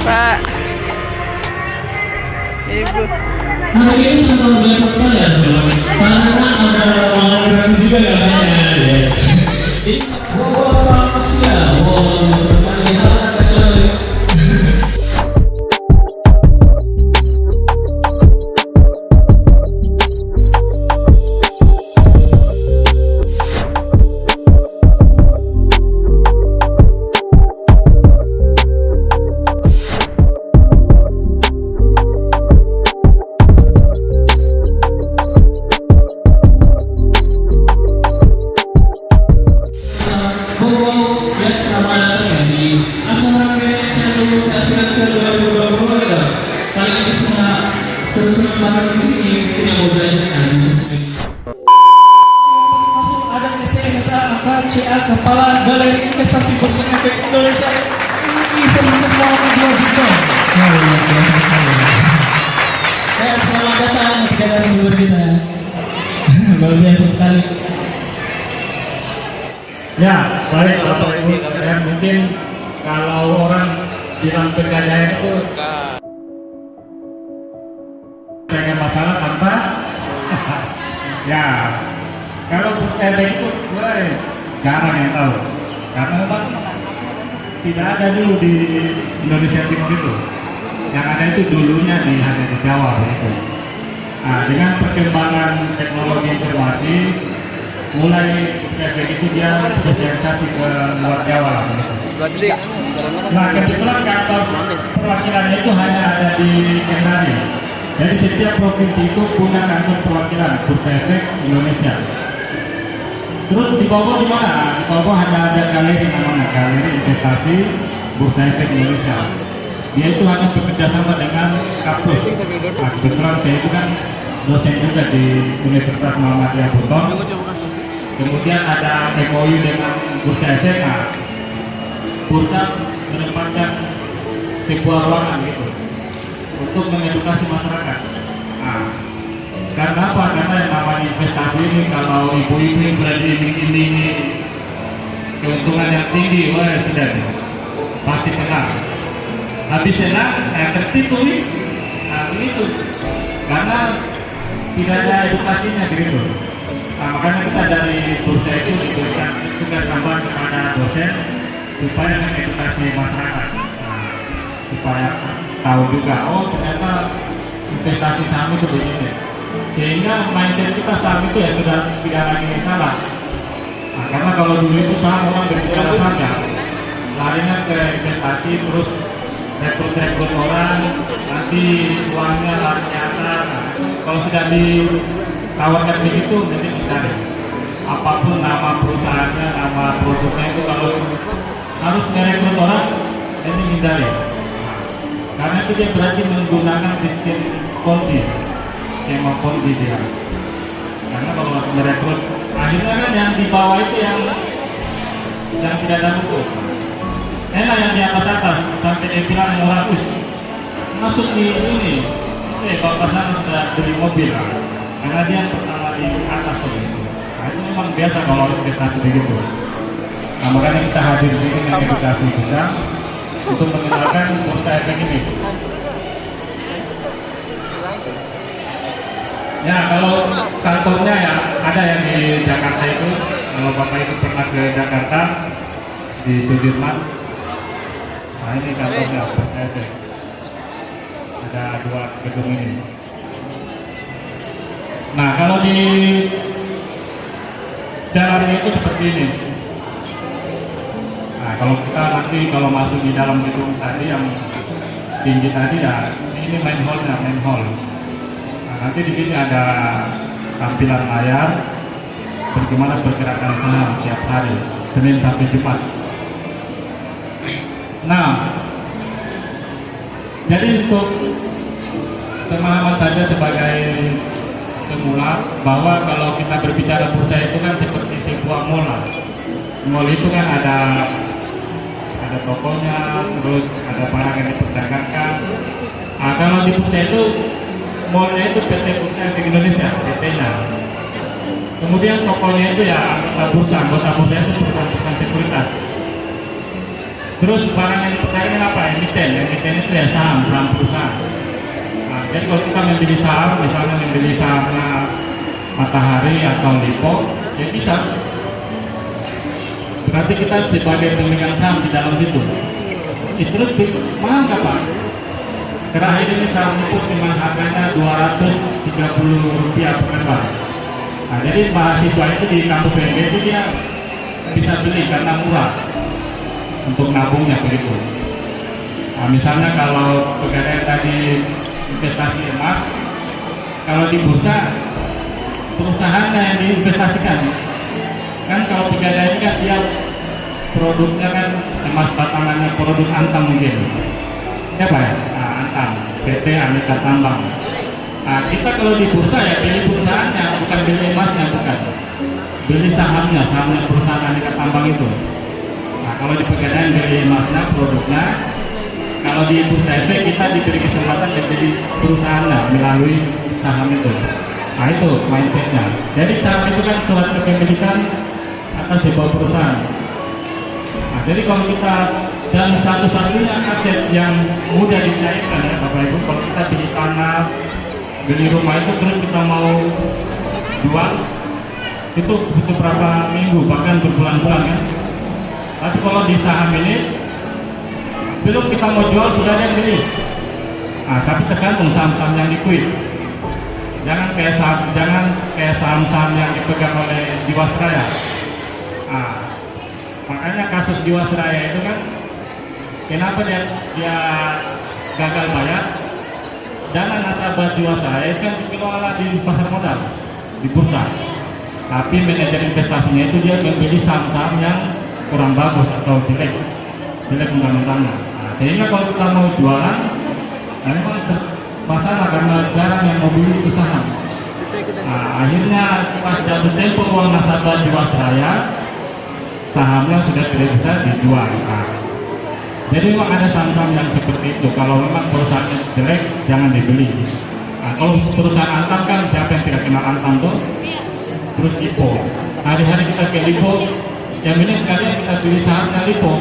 Pak. Ibu. Hari ini sangat luar biasa ya teman-teman. Karena ada ruangan gratis juga katanya ya. Ini wow ya, wow sekali sekali. Ada SMSA CA Kepala Galeri Investasi Bursa Efek Indonesia Universitas Muhammad II. Selamat datang ketika dari sumber kita. Luar biasa sekali. Ya, baik Bapak Ibu, dan mungkin kalau orang bilang Pegadaian itu pengen masalah tanpa ya, kalau Efek itu gue jarang yang tahu, karena memang tidak ada dulu di Indonesia Timur itu. Yang ada itu dulunya hanya di Jawa itu. Nah, dengan perkembangan teknologi informasi, mulai Efek itu dia berorientasi ke luar Jawa. Nah, kebetulan kantor perwakilannya itu hanya ada di Kendari. Jadi setiap provinsi itu punya kantor perwakilan Bursa Efek Indonesia. Terus di bawah di mana? Di bawah ada galeri namanya Galeri Investasi Bursa Efek Indonesia. Dia itu hanya bekerja sama dengan kampus. Nah, kebetulan saya itu kan dosen juga di Universitas Muhammadiyah Buton. Kemudian ada MOU dengan Bursa Efek. Nah, Bursa menempatkan sebuah ruangan gitu untuk mengedukasi masyarakat. Nah, karena apa? Karena yang namanya investasi ini, kalau ibu-ibu yang berada ini keuntungan yang tinggi, wah sudah pasti senang. Habis senang, tertipu nih. Nah, begitu. Karena tidak ada edukasinya begitu. Nah, makanya kita dari Bursa itu diberikan tugas tambahan kepada dosen supaya mengedukasi masyarakat. Nah, supaya tahu juga, oh ternyata investasi saham itu begini, sehingga mindset kita saham itu ya sudah tidak lagi salah. Nah, karena kalau dulu itu saham orang berbicara saja, larinya ke investasi, terus rekrut orang, nanti uangnya lari ke atas. Nah, kalau sudah ditawarkan begitu, nanti dicari apapun nama perusahaannya, nama produknya itu, kalau harus merekrut orang, nanti hindari. Karena itu dia berarti menggunakan sistem Ponzi, skema Ponzi dia. Karena kalau merekrut, akhirnya kan yang di bawah itu yang tidak ada hukum. Enak yang di atas sampai dia bilang murah, masuk di ini, bapak sana sudah beli mobil, karena dia yang pertama di atas begitu. Nah, itu memang biasa kalau investasi begitu. Nah, makanya kita hadir di sini dengan edukasi kita untuk mengenalkan Bursa Efek ini. Ya, kalau kantornya ya ada yang di Jakarta itu. Kalau Bapak itu pernah ke Jakarta di Sudirman, nah ini kantornya Bursa Efek. Ada 2 gedung ini. Nah, kalau di dalamnya itu seperti ini. Nah, kalau kita nanti kalau masuk di dalam gedung tadi yang tinggi tadi ya, ini main hall-nya, main hall. Nah, nanti di sini ada tampilan layar bagaimana pergerakan saham tiap hari, Senin sampai Jumat. Nah, jadi untuk pemahaman saja sebagai pemula, bahwa kalau kita berbicara bursa itu kan seperti sebuah mall. Mall itu kan ada tokonya, terus ada barang yang diperdagangkan. Nah, kalau di bursa itu, mallnya itu PT Bursa Efek Indonesia, PT-nya. Kemudian tokonya itu ya anggota bursa itu perusahaan sekuritas. Terus barang yang dipercayai apa? Emiten. Emiten itu ya saham perusahaan. Nah, jadi kalau kita membeli saham, misalnya membeli sahamnya Matahari atau Lipo, ya bisa. Berarti kita sebagai pemegang saham di dalam situ. Itu lebih mahal nggak Pak? Terakhir ini saham itu memang harganya Rp230 per lembar. Nah, jadi mahasiswa itu di kampus PNB itu dia bisa beli karena murah untuk nabungnya begitu. Nah, misalnya kalau pegadaian tadi investasi emas, kalau di bursa perusahaannya yang diinvestasikan. Kan kalau pegadaian ini kan dia produknya kan emas batangannya produk Antam mungkin. Siapa ya? Nah, Antam, PT Aneka Tambang. Nah, kita kalau di bursa ya pilih perusahaannya, bukan beli emasnya, bukan. Beli sahamnya perusahaan Aneka Tambang itu. Nah, kalau di pegadaian beli emasnya, produknya. Kalau di bursa efek kita diberi kesempatan menjadi perusahaannya melalui saham itu. Nah, itu mindsetnya. Jadi saham itu kan suatu kepemilikan atas sebuah perusahaan. Nah, jadi kalau kita dan satu-satunya aset yang mudah dicairkan ya Bapak Ibu, kalau kita beli tanah, beli rumah itu terus kita mau jual, itu butuh berapa minggu, bahkan berbulan-bulan kan. Tapi kalau di saham ini, belum kita mau jual sudah ada yang beli. Nah, tapi tergantung saham-saham yang liquid. Jangan kayak saham-saham yang dipegang oleh Jiwasraya. Nah, makanya kasus Jiwasraya itu kan kenapa dia gagal bayar? Dana nasabah Jiwasraya itu kan dikelola di pasar modal, di bursa. Tapi manajer investasinya itu dia membeli saham-saham yang kurang bagus atau jelek undang-undangnya. Nah, sehingga kalau kita mau jualan, memang masalah karena jarang yang mau beli itu saham. Nah, akhirnya pas jatuh tempo uang nasabah Jiwasraya, sahamnya sudah tidak bisa dijual. Nah, jadi memang ada saham-saham yang seperti itu. Kalau memang perusahaan jelek, jangan dibeli. Nah, kalau perusahaan Antam kan siapa yang tidak kenal Antam tuh? Terus Lipo. Hari-hari kita ke Lipo, yang ini sekalian kita pilih sahamnya Lipo.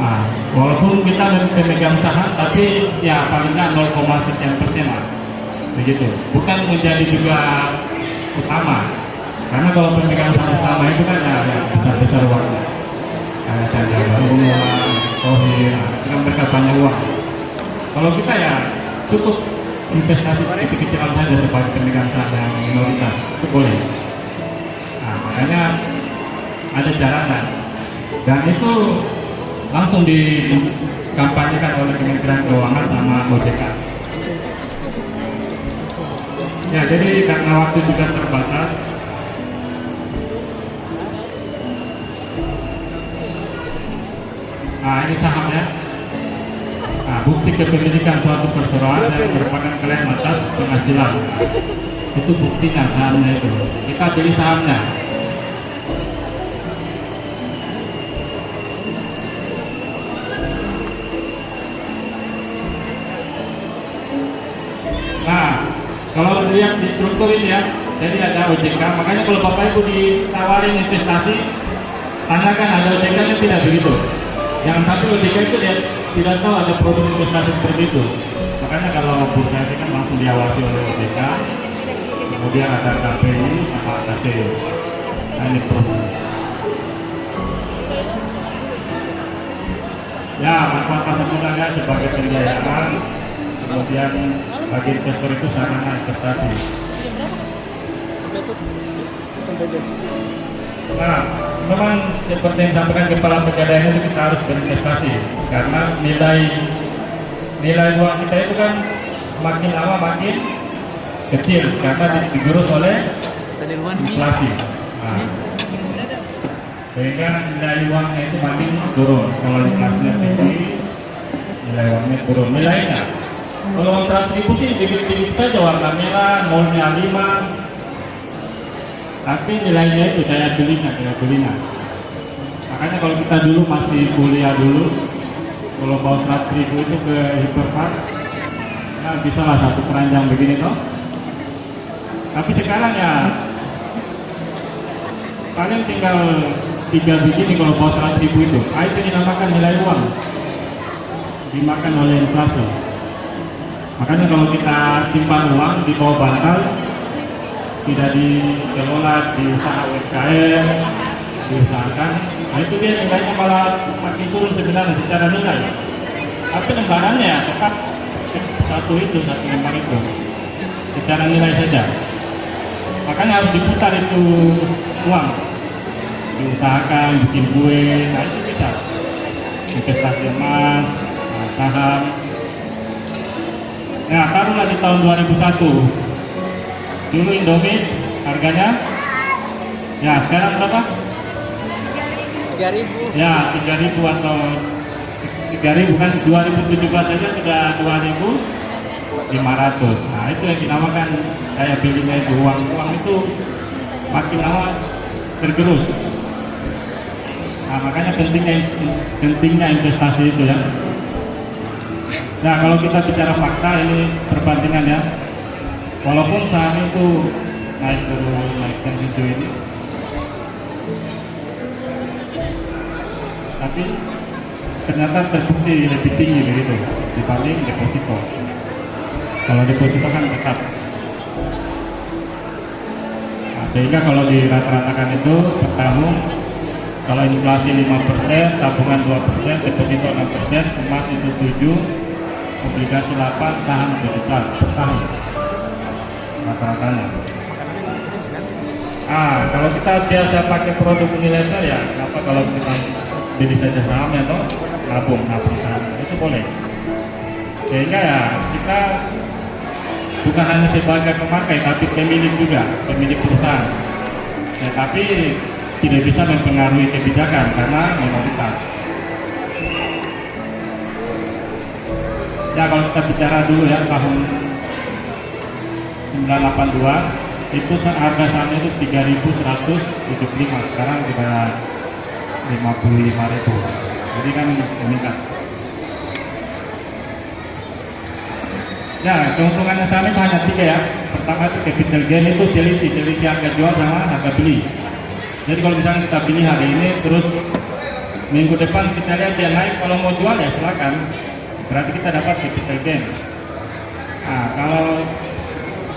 Nah, walaupun kita memegang saham, tapi ya paling nggak 0,sekian% lah. Begitu. Bukan menjadi juga utama. Karena kalau pemegang saham utama itu kan ya besar-besar uangnya. Kayak Sandiaga Uno, Thohir, kan mereka banyak uang. Kalau kita ya cukup investasi kecil-kecilan saja sebagai pemegang saham yang minoritas, itu boleh. Nah, makanya ada jaranan. Dan itu langsung dikampanyekan oleh Kementerian Keuangan sama OJK. Ya, jadi karena waktu juga terbatas, nah ini sahamnya. Nah, bukti kepemilikan suatu perseroan yang merupakan klaim atas penghasilan. Itu buktinya sahamnya itu. Kita beli sahamnya. Nah, kalau lihat di struktur ini ya, jadi ada OJK. Makanya kalau Bapak Ibu ditawarin investasi, tanyakan ada OJK-nya tidak begitu. Jangan sampai OJK itu dia tidak tahu ada produk investasi seperti itu. Makanya kalau bursa itu kan langsung diawasi oleh OJK, kemudian ada KPI sama KCU. Nah, ini produk. Ya, manfaat pasar modalnya sebagai pembiayaan, kemudian bagi investor itu sarana investasi. Nah, memang seperti yang disampaikan Kepala Pegadaian itu kita harus berinvestasi karena nilai uang kita itu kan makin lama makin kecil karena digerus oleh inflasi. Nah, sehingga nilai uangnya itu makin turun. Kalau inflasinya tinggi, nilai uangnya turun. Nilainya kalau uang 100.000 sih dikit-dikit saja, warna merah, nolnya 5, tapi nilainya itu daya belinya. Makanya kalau kita dulu masih kuliah dulu, kalau bawa 100.000 itu ke hipermart, ya bisa lah satu keranjang begini toh. Tapi sekarang ya paling tinggal 3 biji ini kalau bawa 100.000 itu. Itu dinamakan nilai uang, dimakan oleh inflasi. Makanya kalau kita simpan uang di bawah bantal, tidak dikelola di usaha UMKM, diusahakan, nah itu dia nilainya malah makin turun sebenarnya secara nilai. Tapi lembarannya tetap satu lembar itu, secara nilai saja. Makanya harus diputar itu uang, diusahakan, bikin kue, nah itu bisa. Investasi emas, saham. Nah, taruhlah di tahun 2001. Dulu Indomie harganya, ya sekarang berapa? 3.000. Ya 3.000 atau 3.000 kan, 2017 saja sudah 2.500. Nah itu yang dinamakan daya belinya itu. Uang itu makin lama tergerus. Nah makanya pentingnya investasi itu ya. Nah kalau kita bicara fakta, ini perbandingan ya. Walaupun saham itu naik turun, naik dan hijau ini, tapi ternyata terbukti lebih tinggi begitu dibanding deposito. Kalau deposito kan tetap. Nah, sehingga kalau dirata-ratakan itu per tahun, kalau inflasi 5%, tabungan 2%, deposito 6%, emas itu 7%, obligasi 8%, saham 7% per tahun rata-ratanya. Kalau kita biasa pakai produk unilever ya, kenapa kalau kita beli saja saham atau nabung saham itu boleh. Sehingga ya kita bukan hanya sebagai pemakai, tapi pemilik juga, pemilik perusahaan. Ya, tapi tidak bisa mempengaruhi kebijakan karena minoritas. Ya kalau kita bicara dulu ya tahun 982 itu harga sahamnya itu 3.175, sekarang sudah 55.000, jadi kan meningkat. Ya keuntungannya saham itu hanya 3 ya. Pertama itu capital gain, itu selisih harga jual sama harga beli. Jadi kalau misalnya kita beli hari ini terus minggu depan kita lihat dia naik, kalau mau jual ya silakan, berarti kita dapat capital gain. Nah kalau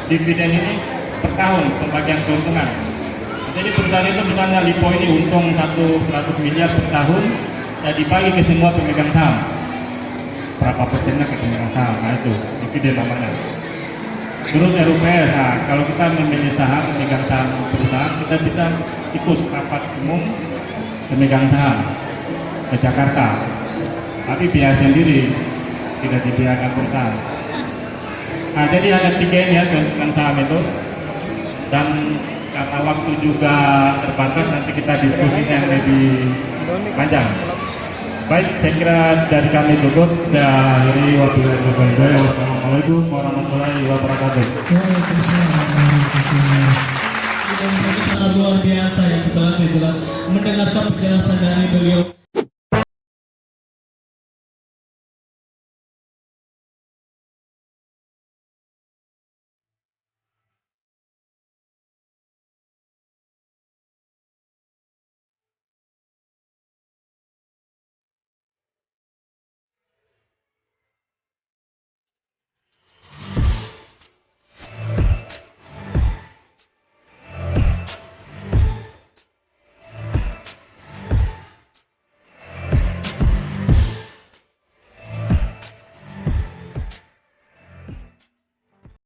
dividen ini per tahun pembagian keuntungan. Jadi perusahaan itu misalnya Lipo ini untung 100 miliar per tahun, ya dibagi ke semua pemegang saham. Berapa persennya ke pemegang saham? Nah itu dia namanya. Terus RUPS, nah kalau kita memilih saham pemegang saham perusahaan, kita bisa ikut rapat umum pemegang saham ke Jakarta. Tapi biaya sendiri, tidak dibiarkan perusahaan. Nah jadi ada 3 ini ya keuntungan saham itu. Dan karena waktu juga terbatas, nanti kita diskusinya yang lebih panjang. Baik, saya kira dari kami cukup. Dari Wassalamualaikum warahmatullahi wabarakatuh. Waalaikumsalam warahmatullahi wabarakatuh. Sangat luar biasa ya setelah saya mendengarkan penjelasan dari beliau.